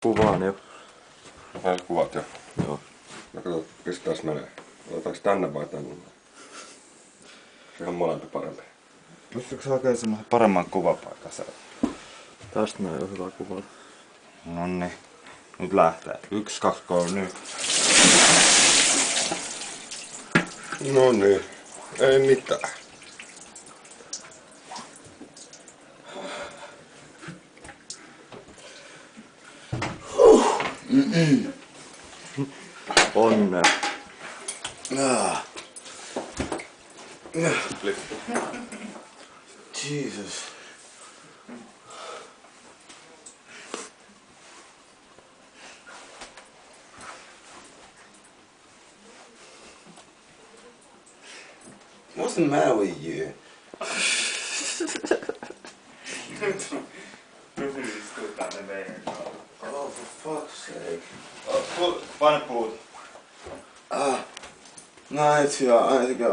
Kuvaan jo. Sait kuvat jo. Joo. No kato, pistäis menee. Otetaanko tänne vai tänne? Se on molempi parempi. Pystytkö sä hakemaan semmoisen paremman kuvapaikan sieltä? Tästä näin on hyvä kuvata. Nonni. Nyt lähtee. 1, 2, 3, nyt. No niin. Ei mitään. Onnea. Jesus. What's the matter with you? Oh, for fuck's sake. Paina puut. No, I need to go.